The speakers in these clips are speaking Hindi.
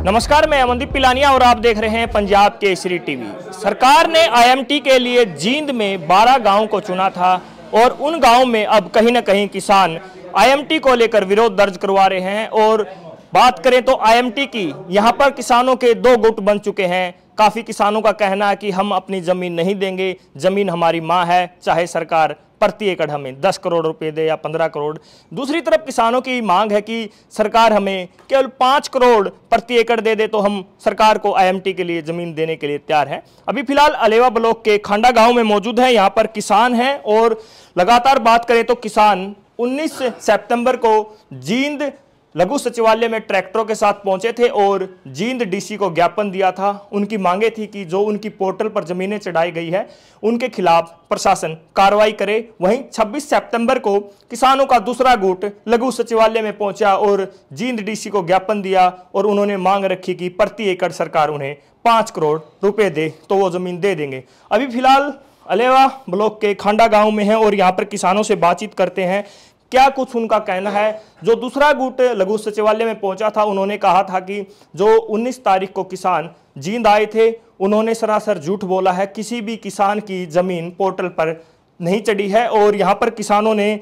नमस्कार, मैं अमनदीप पिलानिया और आप देख रहे हैं पंजाब केसरी टीवी। सरकार ने आईएमटी के लिए जींद में 12 गांव को चुना था और उन गांव में अब कहीं ना कहीं किसान आईएमटी को लेकर विरोध दर्ज करवा रहे हैं। और बात करें तो आईएमटी की, यहां पर किसानों के 2 गुट बन चुके हैं। काफी किसानों का कहना है कि हम अपनी जमीन नहीं देंगे, जमीन हमारी मां है, चाहे सरकार प्रति एकड़ हमें 10 करोड़ रुपए दे या 15 करोड़। दूसरी तरफ किसानों की मांग है कि सरकार हमें केवल 5 करोड़ प्रति एकड़ दे दे तो हम सरकार को आईएमटी के लिए जमीन देने के लिए तैयार हैं। अभी फिलहाल अलेवा ब्लॉक के खांडा गांव में मौजूद है। यहाँ पर किसान हैं और लगातार बात करें तो किसान 19 सितंबर को जींद लघु सचिवालय में ट्रैक्टरों के साथ पहुंचे थे और जींद डीसी को ज्ञापन दिया था। उनकी मांगे थी कि जो उनकी पोर्टल पर जमीनें चढ़ाई गई है उनके खिलाफ प्रशासन कार्रवाई करे। वहीं 26 सितंबर को किसानों का दूसरा गुट लघु सचिवालय में पहुंचा और जींद डीसी को ज्ञापन दिया और उन्होंने मांग रखी कि प्रति एकड़ सरकार उन्हें 5 करोड़ रुपए दे तो वो जमीन दे देंगे। अभी फिलहाल अलेवा ब्लॉक के खांडा गांव में है और यहाँ पर किसानों से बातचीत करते हैं, क्या कुछ उनका कहना है। जो दूसरा गुट लघु सचिवालय में पहुंचा था, उन्होंने कहा था कि जो 19 तारीख को किसान जींद आए थे, उन्होंने सरासर झूठ बोला है। किसी भी किसान की जमीन पोर्टल पर नहीं चढ़ी है और यहां पर किसानों ने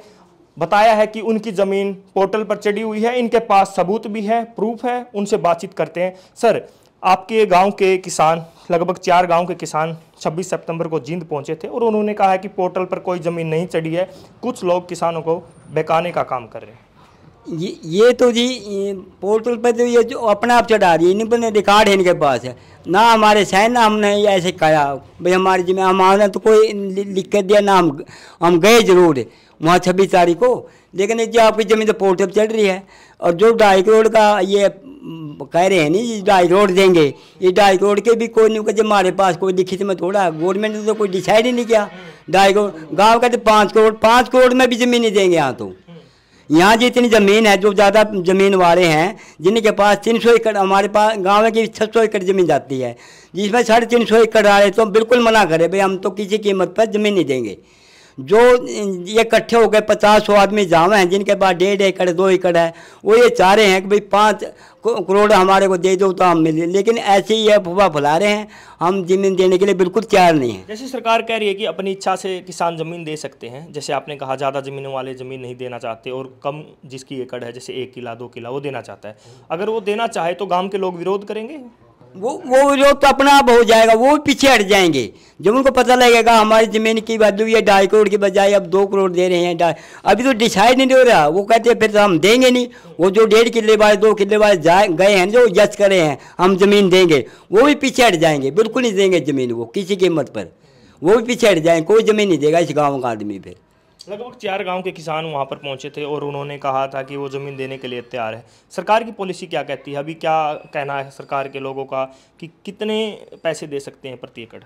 बताया है कि उनकी जमीन पोर्टल पर चढ़ी हुई है। इनके पास सबूत भी है, प्रूफ है। उनसे बातचीत करते हैं। सर, आपके गांव के किसान, लगभग 4 गांव के किसान 26 सितंबर को जींद पहुंचे थे और उन्होंने कहा है कि पोर्टल पर कोई ज़मीन नहीं चढ़ी है। कुछ लोग किसानों को बहकाने का काम कर रहे हैं। ये तो जी पोर्टल पर तो ये जो अपना आप चढ़ा रही है, इनके रिकॉर्ड है इनके पास है ना। हमारे सहन ना हमने ऐसे कहा भाई हमारी जमीन, हमारा तो कोई लिख के दिया ना। हम गए जरूर वहाँ 26 तारीख को, लेकिन जो आपकी ज़मीन तो पोर्टल पर चढ़ रही है। और जो 2.5 करोड़ का ये कह रहे हैं नहीं 2.5 करोड़ देंगे, ये 2.5 करोड़ के भी कोई नहीं, जब हमारे पास कोई लिखित में थोड़ा, गवर्नमेंट ने तो कोई डिसाइड ही नहीं किया। 2.5 करोड़ गाँव का तो 5 करोड़ में भी ज़मीन नहीं देंगे। यहाँ तो यहाँ जितनी ज़मीन है, जो ज़्यादा ज़मीन वाले हैं जिनके पास 300 एकड़, हमारे पास गाँव की 600 एकड़ ज़मीन जाती है, जिसमें 350 एकड़ आ रहे तो बिल्कुल मना करें भाई हम तो किसी कीमत पर ज़मीन नहीं देंगे। जो ये इकट्ठे हो गए 50-100 आदमी जावे हैं जिनके पास 1.5 एकड़ 2 एकड़ है, वो ये चाह रहे हैं कि भाई 5 करोड़ हमारे को दे दो तो हम मिले, लेकिन ऐसे ही अफवाह फैला रहे हैं। हम जमीन देने के लिए बिल्कुल तैयार नहीं है। जैसे सरकार कह रही है कि अपनी इच्छा से किसान जमीन दे सकते हैं, जैसे आपने कहा ज़्यादा ज़मीनों वाले ज़मीन नहीं देना चाहते और कम जिसकी एकड़ है, जैसे 1 किला 2 किला, वो देना चाहता है। अगर वो देना चाहे तो गाँव के लोग विरोध करेंगे। वो विरोध तो अपना आप हो जाएगा, वो पीछे हट जाएंगे। जब उनको पता लगेगा हमारी ज़मीन की वैल्यू ये 2.5 करोड़ की बजाय अब 2 करोड़ दे रहे हैं, अभी तो डिसाइड नहीं हो रहा। वो कहते हैं फिर तो हम देंगे नहीं। वो जो 1.5 किले वाले 2 किले वाले गए हैं, जो यस करे हैं हम ज़मीन देंगे, वो भी पीछे हट जाएंगे, बिल्कुल नहीं देंगे ज़मीन वो किसी कीमत पर। वो भी पीछे हट जाएंगे, कोई ज़मीन नहीं देगा इस गाँव का आदमी फिर। लगभग 4 गांव के किसान वहां पर पहुंचे थे और उन्होंने कहा था कि वो ज़मीन देने के लिए तैयार है। सरकार की पॉलिसी क्या कहती है? अभी क्या कहना है सरकार के लोगों का कि कितने पैसे दे सकते हैं प्रति एकड़?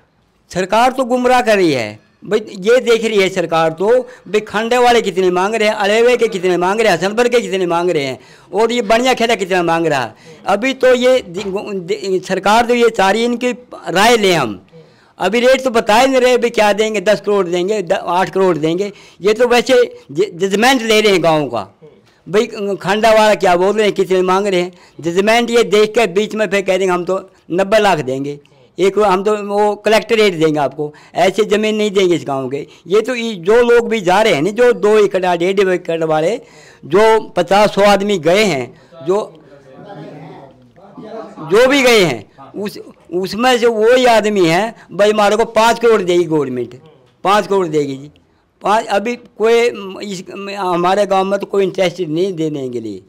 सरकार तो गुमराह कर रही है भाई, ये देख रही है सरकार तो भाई खंडे वाले कितने मांग रहे हैं, अलेवे के कितने मांग रहे हैं, हसनपुर के कितने मांग रहे हैं और ये बढ़िया खेड़ा कितना मांग रहा है। अभी तो ये सरकार तो ये चाह रही है इनकी राय लें हम। अभी रेट तो बता ही नहीं रहे भाई क्या देंगे, 10 करोड़ देंगे, 8 करोड़ देंगे। ये तो वैसे जजमेंट ले रहे हैं गाँव का। भाई खंडा वाला क्या बोल रहे हैं, कितने मांग रहे हैं, जजमेंट ये देख के बीच में फिर कह देंगे हम तो 90 लाख देंगे, हम तो वो कलेक्टर रेट देंगे आपको। ऐसे ज़मीन नहीं देंगे इस गांव के। ये तो जो लोग भी जा रहे हैं ना, जो 2 एकड़ 1.5 एकड़ वाले, जो 50-100 आदमी गए हैं, जो भी गए हैं, उसमें से वही आदमी है भाई हमारे को 5 करोड़ देगी गवर्नमेंट, 5 करोड़ देगी जी। 5 अभी कोई हमारे गांव में तो कोई इंटरेस्टेड नहीं देने के लिए,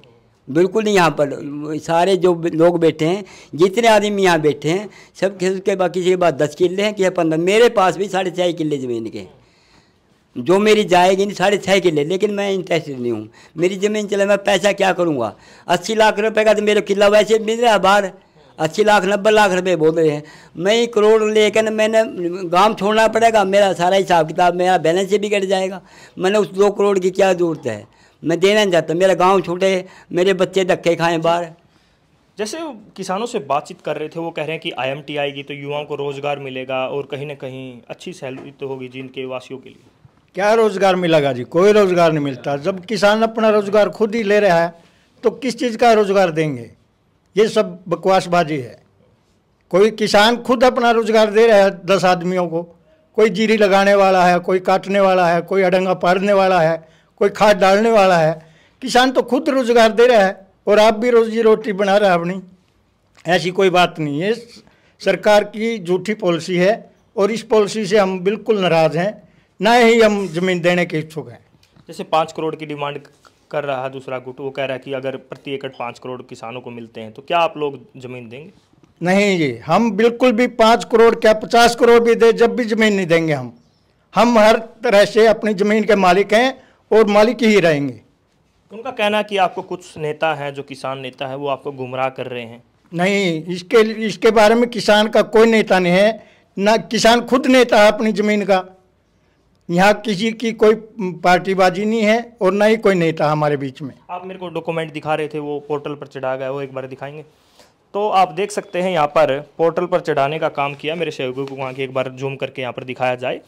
बिल्कुल नहीं। यहाँ पर सारे जो लोग बैठे हैं, जितने आदमी यहाँ बैठे हैं, सब के बाकी किसी के पास 10 किले हैं, कि 15। मेरे पास भी 6.5 किले ज़मीन के, जो मेरी जाएगी नहीं 6.5 किले, लेकिन मैं इंटरेस्टेड नहीं हूँ। मेरी ज़मीन चले, मैं पैसा क्या करूँगा? 80 लाख रुपए का तो मेरा किला वैसे मिल रहा है बाहर, 80 लाख 90 लाख रुपए बोल रहे हैं। मैं 1 करोड़ लेकर मैंने गांव छोड़ना पड़ेगा, मेरा सारा हिसाब किताब मेरा बैलेंस से भी कट जाएगा। मैंने उस 2 करोड़ की क्या ज़रूरत है? मैं देना नहीं चाहता, मेरा गांव छूटे, मेरे बच्चे धक्के खाएं बाहर। जैसे किसानों से बातचीत कर रहे थे, वो कह रहे हैं कि आईएमटी आएगी तो युवाओं को रोजगार मिलेगा और कहीं ना कहीं अच्छी सहूलियत होगी जींद के वासियों के लिए। क्या रोजगार मिलेगा जी? कोई रोजगार नहीं मिलता। जब किसान अपना रोजगार खुद ही ले रहा है तो किस चीज़ का रोजगार देंगे? ये सब बकवासबाजी है। कोई किसान खुद अपना रोजगार दे रहा है 10 आदमियों को, कोई जीरी लगाने वाला है, कोई काटने वाला है, कोई अडंगा पाड़ने वाला है, कोई खाद डालने वाला है। किसान तो खुद रोजगार दे रहा है और आप भी रोजी रोटी बना रहे हैं अपनी। ऐसी कोई बात नहीं है, सरकार की झूठी पॉलिसी है और इस पॉलिसी से हम बिल्कुल नाराज़ हैं, ना ही हम ज़मीन देने के इच्छुक हैं। जैसे 5 करोड़ की डिमांड कर रहा है दूसरा गुट, वो कह रहा है कि अगर प्रति एकड़ 5 करोड़ किसानों को मिलते हैं तो क्या आप लोग ज़मीन देंगे? नहीं जी, हम बिल्कुल भी 5 करोड़ क्या 50 करोड़ भी दे, जब भी ज़मीन नहीं देंगे। हम हर तरह से अपनी ज़मीन के मालिक हैं और मालिक ही रहेंगे। उनका कहना है कि आपको कुछ नेता हैं जो किसान नेता है वो आपको गुमराह कर रहे हैं। नहीं, इसके बारे में किसान का कोई नेता नहीं है, ना किसान खुद नेता है अपनी ज़मीन का। यहाँ किसी की कोई पार्टीबाजी नहीं है और ना ही कोई नेता हमारे बीच में। आप मेरे को डॉक्यूमेंट दिखा रहे थे, वो पोर्टल पर चढ़ा गया, वो एक बार दिखाएंगे? तो आप देख सकते हैं यहाँ पर पोर्टल पर चढ़ाने का काम किया मेरे सहयोगी को, वहाँ की एक बार जूम करके यहाँ पर दिखाया जाए।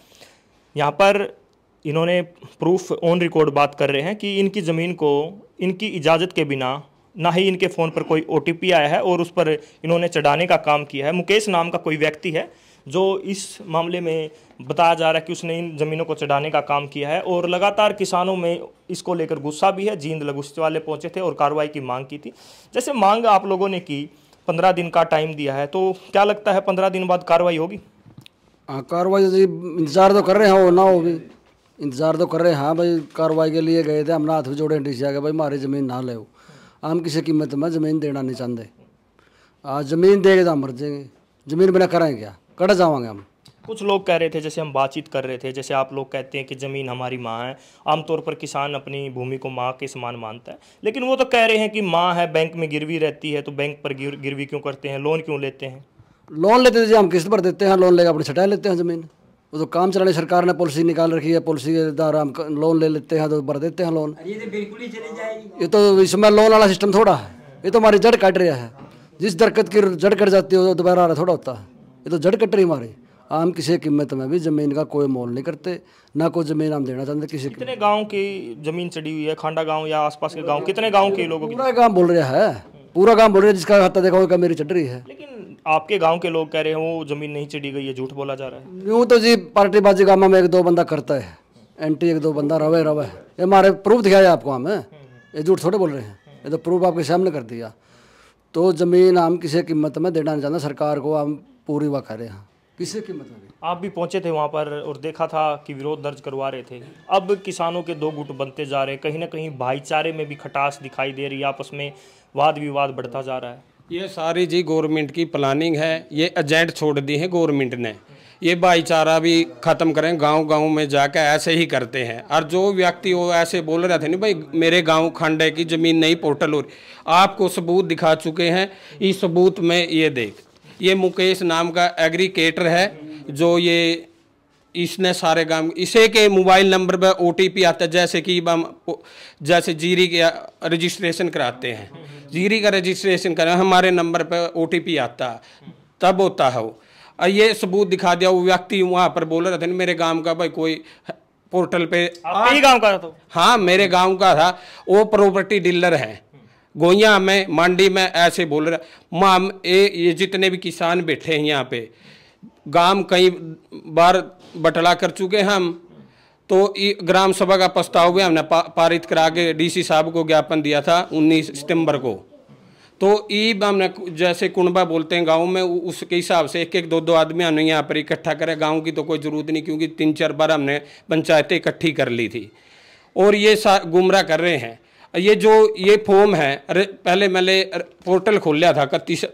यहाँ पर इन्होंने प्रूफ ऑन रिकॉर्ड बात कर रहे हैं कि इनकी ज़मीन को इनकी इजाज़त के बिना, ना ही इनके फ़ोन पर कोई OTP आया है और उस पर इन्होंने चढ़ाने का काम किया है। मुकेश नाम का कोई व्यक्ति है जो इस मामले में बताया जा रहा है कि उसने इन ज़मीनों को चढ़ाने का काम किया है और लगातार किसानों में इसको लेकर गुस्सा भी है। जींद लगुस्ते वाले पहुंचे थे और कार्रवाई की मांग की थी। जैसे मांग आप लोगों ने की, 15 दिन का टाइम दिया है, तो क्या लगता है 15 दिन बाद कार्रवाई होगी? हाँ, कार्रवाई इंतज़ार तो कर रहे हैं, हो ना हो भी इंतज़ार तो कर रहे हैं। हाँ भाई, कार्रवाई के लिए गए थे, हमने हाथ भी जोड़े डी सी भाई हमारी ज़मीन ना ले, हम किसी कीमत में ज़मीन देना नहीं चाहते। आज ज़मीन देंगे तो हम मर जाएंगे, ज़मीन बिना करेंगे क्या, कट जावांगे हम। कुछ लोग कह रहे थे, जैसे हम बातचीत कर रहे थे, जैसे आप लोग कहते हैं कि ज़मीन हमारी माँ है। आमतौर पर किसान अपनी भूमि को माँ के समान मानता है, लेकिन वो तो कह रहे हैं कि माँ है, बैंक में गिरवी रहती है, तो बैंक पर गिरवी क्यों करते हैं, लोन क्यों लेते हैं? लोन लेते थे, हम किस्त भर देते हैं, लोन लेकर अपने छटा लेते हैं ज़मीन। वो तो काम चलाने सरकार ने पॉलिसी निकाल रखी है, पॉलिसी के द्वारा हम लोन ले लेते हैं तो भर देते हैं लोन। ये तो बिल्कुल ही चली जाएगी। ये तो इसमें लोन वाला सिस्टम थोड़ा है, ये तो हमारी जड़ काट रहा है। जिस दरख्त की जड़ कट जाती है वो दोबारा आ रहा थोड़ा होता है, ये तो जड़ कट रही हमारी। हम किसी कीमत में भी ज़मीन का कोई मोल नहीं करते, ना कोई ज़मीन हम देना चाहते किसी। कितने गांव की ज़मीन चढ़ी हुई है? खांडा गांव या आसपास के गांव, कितने गांव के लोगों की? पूरा गांव बोल रहा है, पूरा गांव बोल रहा है, जिसका खाता देखा होगा मेरी चढ़ रही है। लेकिन आपके गांव के लोग कह रहे हैं वो ज़मीन नहीं चढ़ी गई है, झूठ बोला जा रहा है। यूँ तो जी पार्टीबाजी गाँव में 1-2 बंदा करता है, एंटी 1-2 बंदा रवे ये हमारे प्रूफ दिखाया आपको, हम ये झूठ थोड़े बोल रहे हैं, ये तो प्रूफ आपके सामने कर दिया। तो ज़मीन हम किसी कीमत में देना नहीं चाहते, सरकार को हम पूरी वह कह रहे हैं किसी कीमत में भी। आप भी पहुंचे थे वहां पर और देखा था कि विरोध दर्ज करवा रहे थे। अब किसानों के 2 गुट बनते जा रहे हैं, कहीं ना कहीं भाईचारे में भी खटास दिखाई दे रही है, आपस में वाद विवाद बढ़ता जा रहा है। ये सारी जी गवर्नमेंट की प्लानिंग है, ये एजेंट छोड़ दी है गवर्नमेंट ने। ये भाईचारा भी ख़त्म करें, गांव-गांव में जाकर ऐसे ही करते हैं। और जो व्यक्ति वो ऐसे बोल रहे थे नहीं भाई मेरे गांव खंड की ज़मीन नहीं पोर्टल हो रही, आपको सबूत दिखा चुके हैं। इस सबूत में ये देख, ये मुकेश नाम का एग्रीकेटर है जो ये इसने सारे गांव, इसे के मोबाइल नंबर पर OTP आता है। जैसे कि हम जैसे जीरी का रजिस्ट्रेशन कराते हैं, जीरी का रजिस्ट्रेशन करें हमारे नंबर पर OTP आता तब होता है वो। ये सबूत दिखा दिया। वो व्यक्ति वहाँ पर बोल रहे थे मेरे गांव का भाई कोई पोर्टल पे, आपके गांव का था? हाँ मेरे गांव का था। वो प्रॉपर्टी डीलर है गोइया में, मंडी में, ऐसे बोल रहे। माम ये जितने भी किसान बैठे हैं यहाँ पे, गांव कई बार बटला कर चुके हम। तो ग्राम सभा का प्रस्ताव भी हमने पारित करा के DC साहब को ज्ञापन दिया था 19 सितंबर को। तो ईब हमने जैसे कुनबा बोलते हैं गांव में, उसके हिसाब से 1-2 आदमी हमने यहाँ पर इकट्ठा करे। गांव की तो कोई ज़रूरत नहीं, क्योंकि 3-4 बार हमने पंचायतें इकट्ठी कर ली थी। और ये गुमराह कर रहे हैं। ये जो ये फॉर्म है, पहले मैंने पोर्टल खोल लिया था, 31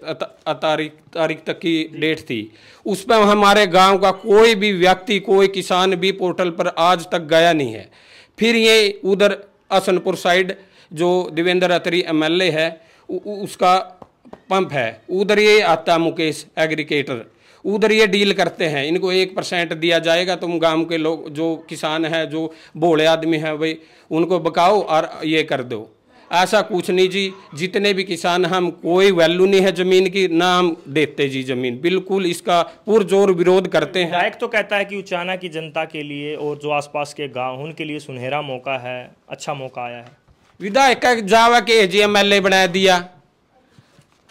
तारीख तक की डेट थी। उस पर हमारे गांव का कोई भी व्यक्ति, कोई किसान भी पोर्टल पर आज तक गया नहीं है। फिर ये उधर हसनपुर साइड जो देवेंद्र अत्री MLA है उसका पंप है, उधर ये आता मुकेश एग्रीकेटर, उधर ये डील करते हैं। इनको 1% दिया जाएगा, तुम गांव के लोग जो किसान हैं, जो भोले आदमी हैं भाई, उनको बकाओ और ये कर दो। ऐसा कुछ नहीं जी, जितने भी किसान हम, कोई वैल्यू नहीं है ज़मीन की, ना हम देते जी ज़मीन। बिल्कुल इसका पुरजोर विरोध करते हैं। विधायक तो कहता है कि उचाना की जनता के लिए और जो आसपास के गाँव उनके लिए सुनहरा मौका है, अच्छा मौका आया है। विधायक का जावा के जी MLA बना दिया,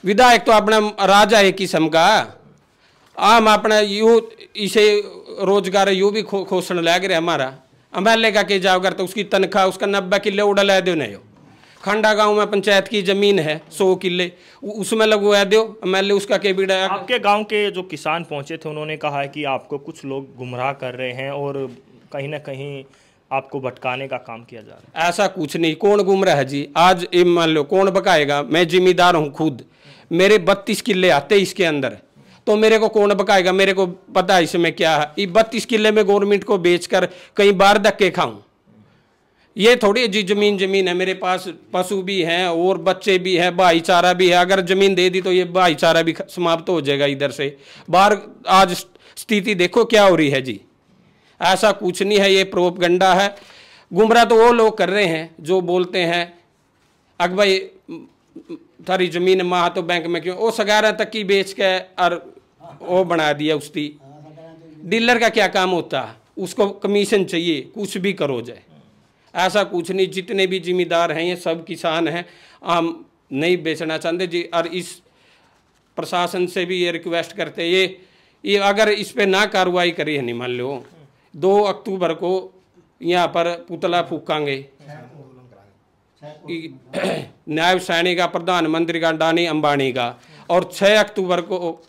विधायक तो अपना राजा है किस्म का, आम अपना यू इसे रोजगार यू भी खोसण लग रहा हमारा। एमएलए का के जाओ कर तो उसकी तनख्वाह उसका 90 किले उड़ा ला दो नहीं। खंडा गांव में पंचायत की जमीन है 100 किले, उसमें लगवा दो, एमएलए उसका के बिड़ा। आपके गांव के जो किसान पहुंचे थे उन्होंने कहा है कि आपको कुछ लोग गुमराह कर रहे हैं और कहीं ना कहीं आपको भटकाने का काम किया जा रहा है। ऐसा कुछ नहीं, कौन गुमराह है जी? आज मान लो कौन बकाएगा? मैं जिम्मेदार हूँ खुद, मेरे 32 किले आते इसके अंदर, तो मेरे को कौन बकाएगा? मेरे को पता है इसमें क्या है। ये 32 किले में गवर्नमेंट को बेचकर कहीं बाहर धक्के खाऊं? ये थोड़ी जी जमीन है मेरे पास, पशु भी हैं और बच्चे भी हैं, भाईचारा भी है। अगर जमीन दे दी तो ये भाईचारा भी समाप्त हो जाएगा इधर से बाहर। आज स्थिति देखो क्या हो रही है जी। ऐसा कुछ नहीं है, ये प्रोपगंडा है। गुमराह तो वो लोग कर रहे हैं जो बोलते हैं अग भाई थारी जमीन माह तो बैंक में क्यों, वो 11 तक की बेच के और वो बना दिया उसकी। डीलर का क्या काम होता है? उसको कमीशन चाहिए, कुछ भी करो जाए। ऐसा कुछ नहीं, जितने भी जिम्मेदार हैं ये सब किसान हैं, हम नहीं बेचना चाहते जी। और इस प्रशासन से भी ये रिक्वेस्ट करते, ये अगर इस पे ना कार्रवाई करी है नहीं, मान लो 2 अक्टूबर को यहाँ पर पुतला फूकांगे नायब सैनी का, प्रधानमंत्री का, अडानी अंबानी का, और 6 अक्टूबर को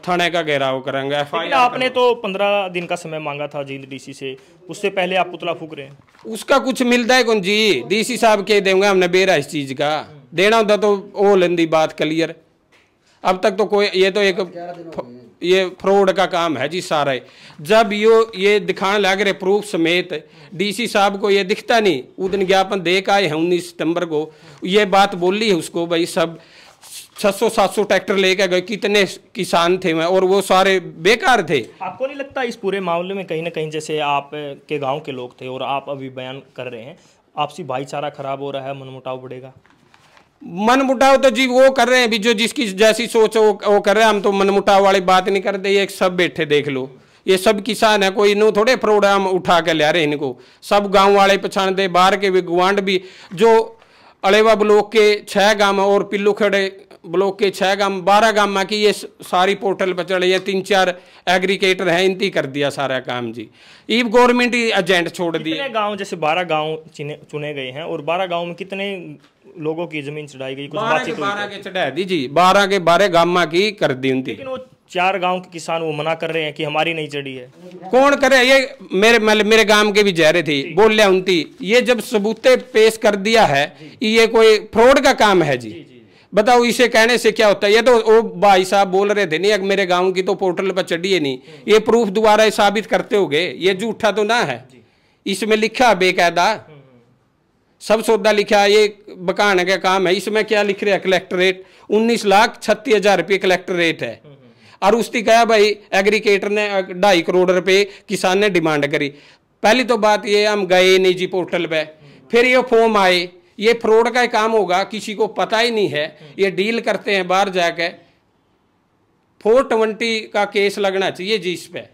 थाने का घेराव करेंगे। आपने तो 15 दिन का समय मांगा था जींद डीसी से, उससे पहले आप पुतला फूक रहे हैं। उसका कुछ मिलता है कौन जी? डीसी साहब के देंगे हमने बेरा इस चीज का, देना होता तो वो लेंदी बात क्लियर। अब तक तो कोई, ये तो एक ये फ्रॉड का काम है जी सारा। जब ये दिखाने लग रहे प्रूफ समेत, डीसी साहब को ये दिखता नहीं। उस दिन ज्ञापन दे के आए हैं 19 सितंबर को, ये बात बोली है उसको भाई सब 600-700 ट्रैक्टर लेके गए, कितने किसान थे और वो सारे बेकार थे। आपको नहीं लगता इस पूरे मामले में कहीं ना कहीं, जैसे आप के गांव के लोग थे और आप अभी बयान कर रहे हैं, आपसी भाईचारा खराब हो रहा है, मनमुटाव बढ़ेगा? मनमुटाव तो जी वो कर रहे हैं भी, जो जिसकी जैसी सोच वो कर रहे हैं। हम तो मनमुटाव वाली बात नहीं करते। ये सब बैठे देख लो, ये सब किसान है, कोई नो थोड़े प्रोग्राम उठा के ले रहे हैं इनको। सब गांव वाले पहचान दे, बाहर के भी गुआंढ भी, जो अलेवा ब्लॉक के 6 गांव और पिल्लू खेड़े ब्लॉक के 6 गांव, 12 गांव में की ये सारी पोर्टल पर चढ़े। ये 3-4 एग्रीगेटर हैं, इनती कर दिया सारा काम जी। ये गवर्नमेंट ही एजेंट छोड़ दिए। गांव जैसे 12 गांव चुने गए हैं और 12 गांव में कितने लोगों की जमीन चढ़ाई गई? कुछ 12 के चढ़ा दी जी, 12 के 12 गांव की कर दी उनकी। लेकिन वो 4 गांव के किसान वो मना कर रहे हैं कि हमारी नहीं चढ़ी है। कौन करे? ये मेरे गांव के भी जा रहे थे, बोल लिया उनती। ये जब सबूते पेश कर दिया है, ये कोई फ्रॉड का काम है जी। बताओ इसे कहने से क्या होता है? ये तो वो भाई साहब बोल रहे थे नहीं, अब मेरे गांव की तो पोर्टल पर चढ़ी है नहीं, ये प्रूफ दोबारा साबित करते होगे, ये झूठा तो ना है। इसमें लिखा बेकायदा सब सौदा लिखा, ये बकाने का काम है। इसमें क्या लिख रहे हैं? कलेक्टर 19,36,000 रुपये कलेक्टर रेट है। और उसकी कहा भाई एग्रीगेटर ने 2.5 करोड़ रुपए किसान ने डिमांड करी। पहली तो बात ये, हम गए नहीं जी पोर्टल पे, फिर ये फॉर्म आए। ये फ्रॉड का काम होगा, किसी को पता ही नहीं है, ये डील करते हैं बाहर जाके। 420 का केस लगना चाहिए जी इस पे।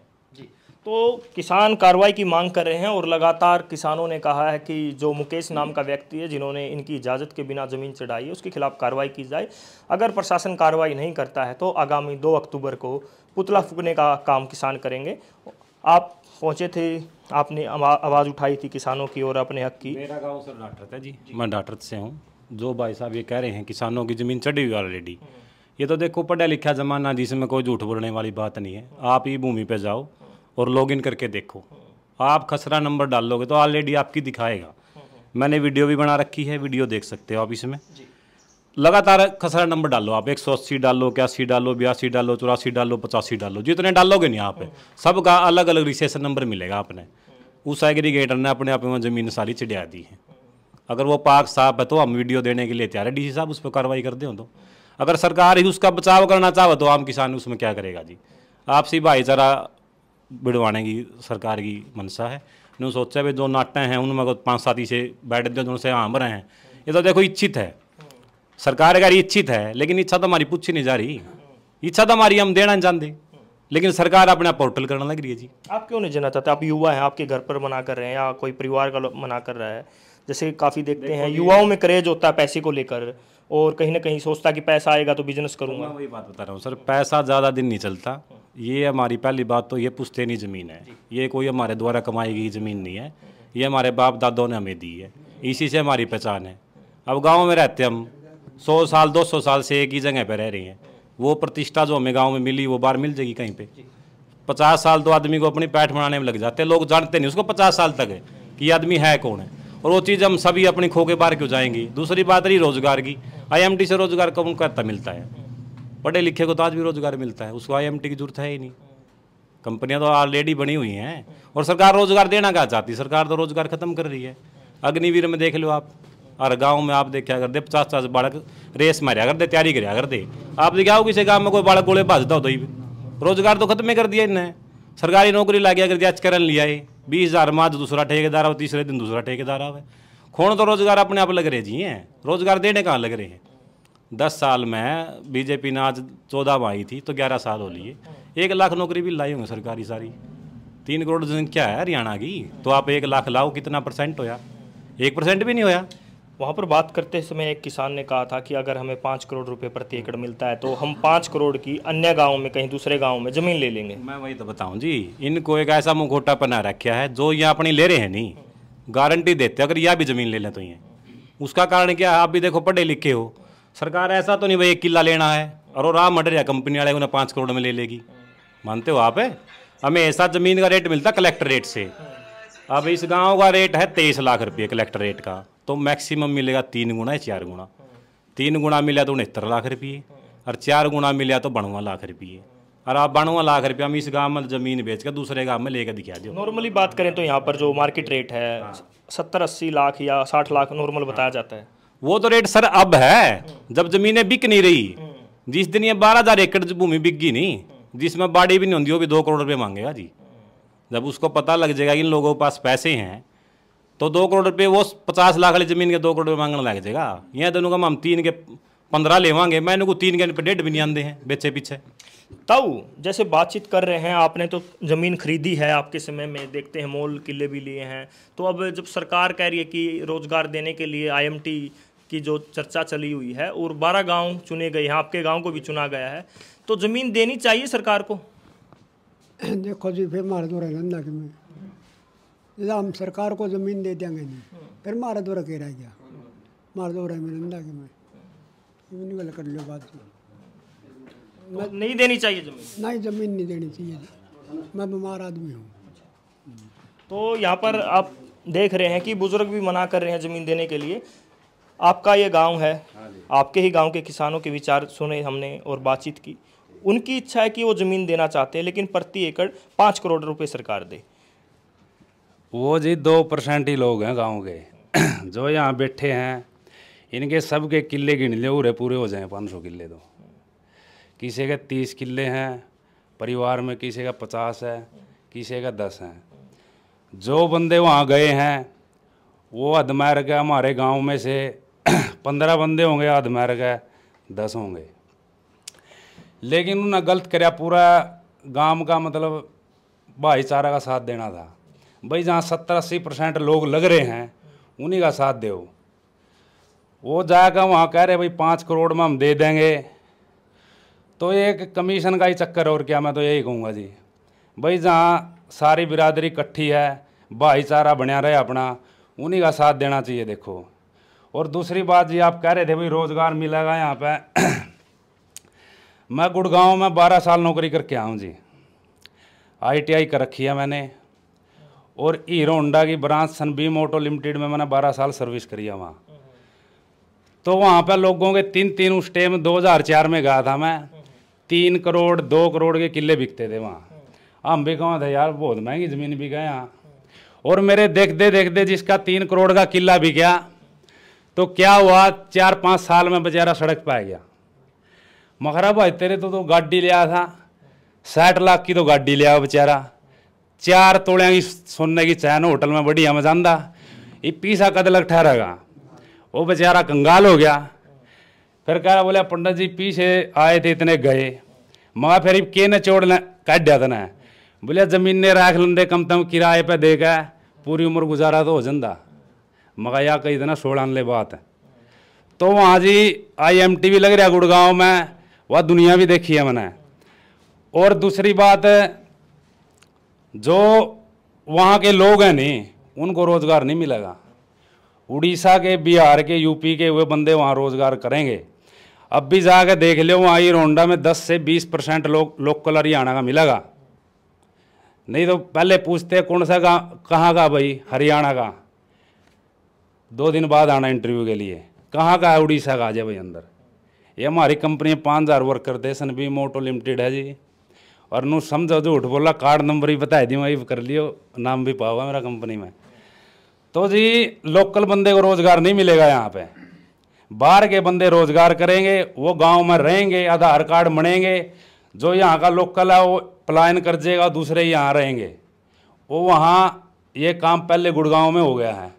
तो किसान कार्रवाई की मांग कर रहे हैं और लगातार किसानों ने कहा है कि जो मुकेश नाम का व्यक्ति है जिन्होंने इनकी इजाज़त के बिना ज़मीन चढ़ाई है, उसके खिलाफ कार्रवाई की जाए। अगर प्रशासन कार्रवाई नहीं करता है तो आगामी 2 अक्टूबर को पुतला फूकने का काम किसान करेंगे। आप पहुँचे थे, आपने आवाज़ उठाई थी किसानों की और अपने हक की। मेरा गाँव सर डाटरत है जी, मैं डाटरत से हूँ। जो भाई साहब ये कह रहे हैं किसानों की ज़मीन चढ़ी हुई ऑलरेडी, ये तो देखो पढ़ा लिखा ज़माना जिसमें कोई झूठ बोलने वाली बात नहीं है। आप ही भूमि पे जाओ और लॉगिन करके देखो, आप खसरा नंबर डाल लोगे तो ऑलरेडी आपकी दिखाएगा। मैंने वीडियो भी बना रखी है, वीडियो देख सकते हो आप। इसमें लगातार खसरा नंबर डालो आप, 180 डालो, 81 डालो, 82 डालो, 84 डालो, 85 डालो, जितने डालोगे नहीं आप सबका अलग अलग रजिस्ट्रेशन नंबर मिलेगा आपने। उस एग्रीगेटर ने अपने आप में ज़मीन सारी चिढ़ा दी है। अगर वो पाक साफ है तो हम वीडियो देने के लिए तैयार है, डीसी साहब उस पर कार्रवाई कर दें। तो अगर सरकार ही उसका बचाव करना चाहे तो आम किसान उसमें क्या करेगा जी। आपसी भाईचारा बिड़वाने की सरकार की मनसा है। न्यू सोचा भी जो नाटे हैं उनमें को 5-7 से बैठ दे, उनसे आम रहे हैं। ये तो देखो इच्छित है, सरकार अगर इच्छित है, लेकिन इच्छा तो हमारी पूछी नहीं जा रही। इच्छा तो हमारी हम देना नहीं चाहते, लेकिन सरकार अपना पोर्टल करने लग रही है जी। आप क्यों नहीं देना चाहते? आप युवा हैं, आपके घर पर मना कर रहे हैं या कोई परिवार का मना कर रहा है, जैसे काफ़ी देखते हैं युवाओं में क्रेज होता है पैसे को लेकर, और कहीं ना कहीं सोचता कि पैसा आएगा तो बिजनेस करूंगा। मैं वही बात बता रहा हूँ सर, पैसा ज़्यादा दिन नहीं चलता। ये हमारी पहली बात तो ये पुश्तैनी ज़मीन है, ये कोई हमारे द्वारा कमाई गई ज़मीन नहीं है, ये हमारे बाप दादों ने हमें दी है, इसी से हमारी पहचान है। अब गाँव में रहते हम 100 साल 200 साल से एक ही जगह पर रह रहे हैं, वो प्रतिष्ठा जो हमें गाँव में मिली वो बार मिल जाएगी कहीं पर। 50 साल तो आदमी को अपनी पैठ बनाने में लग जाते हैं, लोग जानते नहीं उसको 50 साल तक है कि ये आदमी है कौन है, और वो चीज़ हम सभी अपनी खो के बाहर क्यों जाएंगी। दूसरी बात रही रोजगार की, IMT से रोजगार कौन करता मिलता है, पढ़े लिखे को तो आज भी रोजगार मिलता है, उसको IMT की जरूरत है ही नहीं। कंपनियां तो ऑलरेडी बनी हुई हैं, और सरकार रोजगार देना क्या चाहती है, सरकार तो रोजगार खत्म कर रही है। अग्निवीर में देख लो आप, हर गाँव में आप देखा कर दे 50-50 बालक रेस मारा कर दे, तैयारी कराया कर दे। आप देखा हो किसी गाँव में कोई बालक गोले भाजता होता ही, रोजगार तो खत्म कर दिया इन्हें। सरकारी नौकरी ला गया, अगर आजकरण लिया है 20,000 माज दूसरा ठेकेदार हो, तीसरे दिन दूसरा ठेकेदार आवे। खोण तो रोजगार अपने आप लग रहे जी हैं, रोजगार देने कहाँ लग रहे हैं। 10 साल में बीजेपी ने आज 14 में आई थी तो 11 साल हो लिए, 1 लाख नौकरी भी लाई होंगे सरकारी सारी। 3 करोड़ जनसंख्या है हरियाणा की, तो आप 1 लाख लाओ, कितना % होया? 1% भी नहीं होया। वहाँ पर बात करते समय एक किसान ने कहा था कि अगर हमें 5 करोड़ रुपए प्रति एकड़ मिलता है तो हम 5 करोड़ की अन्य गाँव में कहीं दूसरे गाँव में ज़मीन ले लेंगे। मैं वही तो बताऊं जी, इनको एक ऐसा मुखौटा बना रखा है जो ये अपनी ले रहे हैं, नहीं गारंटी देते अगर यह भी ज़मीन ले लें तो ये उसका कारण क्या है। आप भी देखो पढ़े लिखे हो, सरकार ऐसा तो नहीं भाई 1 किला लेना है और वो राह मर रहा कंपनी वाले उन्हें 5 करोड़ में ले लेगी, मानते हो आप? हमें ऐसा ज़मीन का रेट मिलता कलेक्टर रेट से। अब इस गाँव का रेट है 23 लाख रुपये कलेक्टर रेट का, तो मैक्सिमम मिलेगा 3 गुना या 4 गुना। 3 गुना मिला तो 69 लाख रुपये, और 4 गुना मिला तो 92 लाख रुपये। और आप 92 लाख रुपये हम इस गांव में ज़मीन बेच कर दूसरे गांव में लेकर दिखा दो। नॉर्मली बात करें तो यहाँ पर जो मार्केट रेट है 70-80 लाख या 60 लाख नॉर्मल बताया जाता है। वो तो रेट सर अब है जब ज़मीनें बिक नहीं रही। जिस दिन ये 12,000 एकड़ भूमि बिक गई नहीं, जिसमें बाड़ी भी नहीं होती, वो भी 2 करोड़ रुपये मांगेगा जी। जब उसको पता लग जाएगा कि इन लोगों के पास पैसे हैं तो 2 करोड़ रुपये, वो 50 लाख वाली ज़मीन के 2 करोड़ रुपये मांगने लग जाएगा। यहाँ दोनों का हम 3 के 15 लेवांगे, मैंने को 3 के 1.5 भी नहीं आते हैं बेचे पीछे। ताऊ जैसे बातचीत कर रहे हैं, आपने तो ज़मीन खरीदी है, आपके समय में देखते हैं मॉल किले भी लिए हैं, तो अब जब सरकार कह रही है कि रोज़गार देने के लिए IMT की जो चर्चा चली हुई है और 12 गांव चुने गए हैं, आपके गांव को भी चुना गया है, तो ज़मीन देनी चाहिए सरकार को? देखो जी, फिर मारे दो धंधा के में हम सरकार को ज़मीन दे देंगे नहीं, फिर मारा दो रखे रह गया, मार दो रहे में धंधा के में नहीं वाला कर लो बात। तो नहीं देनी चाहिए ज़मीन? नहीं, ज़मीन नहीं देनी चाहिए, मैं बीमार आदमी हूँ। तो यहाँ पर आप देख रहे हैं कि बुजुर्ग भी मना कर रहे हैं ज़मीन देने के लिए। आपका ये गांव है, आपके ही गांव के किसानों के विचार सुने हमने और बातचीत की। उनकी इच्छा है कि वो ज़मीन देना चाहते हैं, लेकिन प्रति एकड़ 5 करोड़ रुपए सरकार दे। वो जी 2% ही लोग हैं गांव के जो यहाँ बैठे हैं, इनके सबके किले गिन ले पूरे हो जाएं 500 किले। तो किसी के 30 किले हैं परिवार में, किसी का 50 है, किसी का 10 हैं। जो बंदे वहाँ गए हैं वो अधमैर के हमारे गांव में से 15 बंदे होंगे, अधमैर के 10 होंगे। लेकिन उन्होंने गलत कराया, पूरा गांव का मतलब भाईचारा का साथ देना था। भाई जहाँ 70-80% लोग लग रहे हैं उन्हीं का साथ दो। वो जाकर वहाँ कह रहे भाई 5 करोड़ में हम दे देंगे, तो एक कमीशन का ही चक्कर, और क्या। मैं तो यही कहूँगा जी, भाई जहाँ सारी बिरादरी इकट्ठी है, भाईचारा बना रहे अपना, उन्हीं का साथ देना चाहिए। देखो, और दूसरी बात जी, आप कह रहे थे भाई रोज़गार मिलेगा यहाँ पे मैं गुड़गांव में 12 साल नौकरी करके आऊँ जी, ITI कर रखी है मैंने, और हीरो होंडा की ब्रांच सनबीम ऑटो लिमिटेड में मैंने 12 साल सर्विस करी है वहाँ। तो वहाँ पर लोगों के 3 उस टाइम 2004 में गया था मैं, 3 करोड़ 2 करोड़ के किले बिकते थे वहाँ। हम भी कहाँ थे यार, बहुत महंगी ज़मीन भी गए यहाँ। और मेरे देखते देखते जिसका 3 करोड़ का किला भी गया, तो क्या हुआ, 4-5 साल में बेचारा सड़क पर आ गया। मखरा भाई तेरे तो गाड़ी लिया था, 60 लाख की तो गाड़ी लिया बेचारा, 4 तोड़िया की सोने की चैन होटल में बढ़िया मजांदा, ये पीसा कद लग ठहरेगा। वो बेचारा कंगाल हो गया। फिर कह रहा, बोले पंडित जी पीछे आए थे इतने गए, मगर फिर के न चोड़ काट दिया था ना। बोले ज़मीन ने राख लेंदे, कम तम किराए पे देगा, पूरी उम्र गुजारा तो हो जाता। मगाया कई दिन 16 ले बात है। तो वहाँ जी IMT भी लग रहा गुड़गांव में, वह दुनिया भी देखी है मैंने। और दूसरी बात, जो वहाँ के लोग हैं नहीं, उनको रोजगार नहीं मिलेगा। उड़ीसा के, बिहार के, यूपी के वे बंदे वहाँ रोजगार करेंगे। अब भी जाके देख लो, वहाँ ही रोंडा में 10 से 20% लोग लोकल हरियाणा का मिलेगा। नहीं तो पहले पूछते कौन सा कहाँ का भाई, हरियाणा का, 2 दिन बाद आना इंटरव्यू के लिए, कहाँ का है, उड़ीसा का आ जाए भाई अंदर। ये हमारी कंपनी 5000 वर्कर थे, सनबी मोटो लिमिटेड है जी। और नू समझो झूठ बोला, कार्ड नंबर ही बता दी, वही कर लियो, नाम भी पाओगा मेरा कंपनी में। तो जी लोकल बंदे को रोजगार नहीं मिलेगा यहाँ पे, बाहर के बंदे रोजगार करेंगे, वो गांव में रहेंगे, आधार कार्ड बनेंगे, जो यहाँ का लोकल है वो पलायन कर जाएगा, दूसरे यहाँ रहेंगे। वो वहाँ ये काम पहले गुड़गांव में हो गया है।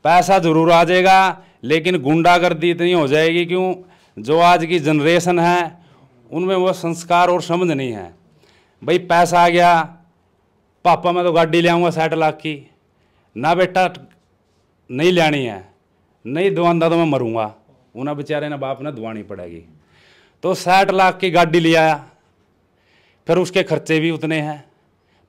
पैसा जरूर आ जाएगा, लेकिन गुंडागर्दी इतनी हो जाएगी, क्यों, जो आज की जनरेशन है उनमें वो संस्कार और समझ नहीं है। भाई पैसा आ गया, पापा मैं तो गाड़ी ले आऊँगा 60 लाख की, ना बेटा नहीं लेनी है, नहीं दुआंदा तो मैं मरूंगा, उन्हें बेचारे ना बाप ने दुआनी पड़ेगी। तो 60 लाख की गाड़ी ले आया, फिर उसके खर्चे भी उतने हैं,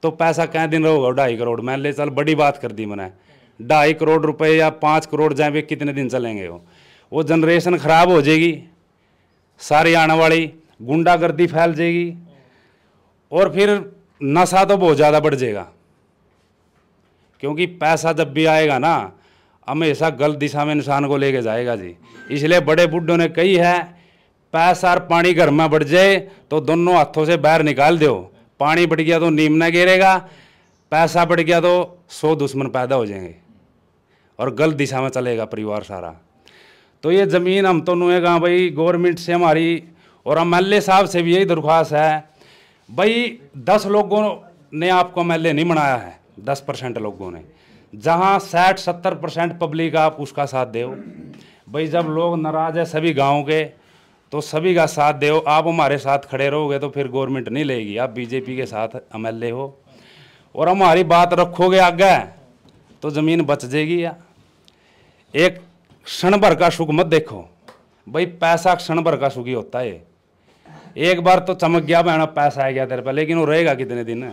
तो पैसा क्या दिन रहोगा, 2.5 करोड़, मैं ले चल बड़ी बात कर दी मैंने, 2.5 करोड़ रुपए या 5 करोड़ जाए भी कितने दिन चलेंगे। वो जनरेशन खराब हो जाएगी सारी आने वाली, गुंडागर्दी फैल जाएगी, और फिर नशा तो बहुत ज़्यादा बढ़ जाएगा। क्योंकि पैसा जब भी आएगा ना, हमेशा गलत दिशा में इंसान को लेके जाएगा जी। इसलिए बड़े बुड्ढों ने कही है, पैसा और पानी घर में बढ़ जाए तो दोनों हाथों से बाहर निकाल दो। पानी बढ़ गया तो नीम न गिरेगा, पैसा बढ़ गया तो 100 दुश्मन पैदा हो जाएंगे और गलत दिशा में चलेगा परिवार सारा। तो ये ज़मीन हम तो नुएगा भाई, गवर्नमेंट से हमारी और MLA साहब से भी यही दरख्वास्त है, भाई 10 लोगों ने आपको MLA नहीं बनाया है, 10% लोगों ने, जहाँ 60-70% पब्लिक आप उसका साथ दो। भाई जब लोग नाराज है सभी गाँव के, तो सभी का साथ दो। आप हमारे साथ खड़े रहोगे तो फिर गवर्नमेंट नहीं लेगी, आप BJP के साथ MLA हो और हमारी बात रखोगे आगे तो ज़मीन बच जाएगी। या एक क्षण भर का सुख मत देखो भाई, पैसा क्षण भर का सुख ही होता है। एक बार तो चमक गया बहना, पैसा आ गया तेरे पे, लेकिन वो रहेगा कितने दिन,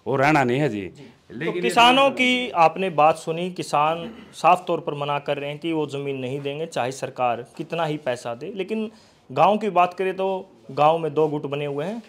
वो रहना नहीं है जी। तो किसानों की आपने बात सुनी, किसान साफ तौर पर मना कर रहे हैं कि वो ज़मीन नहीं देंगे चाहे सरकार कितना ही पैसा दे। लेकिन गांव की बात करें तो गांव में 2 गुट बने हुए हैं।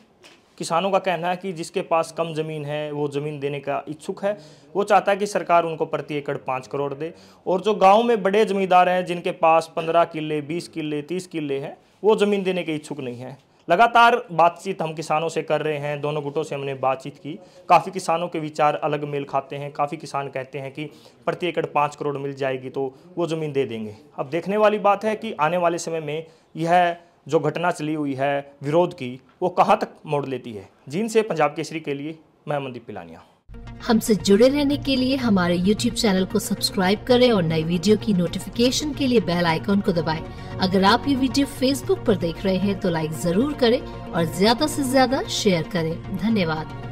किसानों का कहना है कि जिसके पास कम ज़मीन है वो ज़मीन देने का इच्छुक है, वो चाहता है कि सरकार उनको प्रति एकड़ 5 करोड़ दे। और जो गांव में बड़े ज़मींदार हैं जिनके पास 15 किल्ले, 20 किल्ले, 30 किल्ले हैं, वो ज़मीन देने के इच्छुक नहीं है। लगातार बातचीत हम किसानों से कर रहे हैं, दोनों गुटों से हमने बातचीत की। काफ़ी किसानों के विचार अलग मेल खाते हैं। काफ़ी किसान कहते हैं कि प्रति एकड़ 5 करोड़ मिल जाएगी तो वो ज़मीन दे देंगे। अब देखने वाली बात है कि आने वाले समय में यह जो घटना चली हुई है विरोध की, वो कहाँ तक मोड़ लेती है। जींद से पंजाब केसरी के लिए मैं मनदीप पिलानिया। हमसे जुड़े रहने के लिए हमारे YouTube चैनल को सब्सक्राइब करें और नई वीडियो की नोटिफिकेशन के लिए बेल आइकॉन को दबाएं। अगर आप ये वीडियो Facebook पर देख रहे हैं तो लाइक जरूर करें और ज्यादा से ज्यादा शेयर करें। धन्यवाद।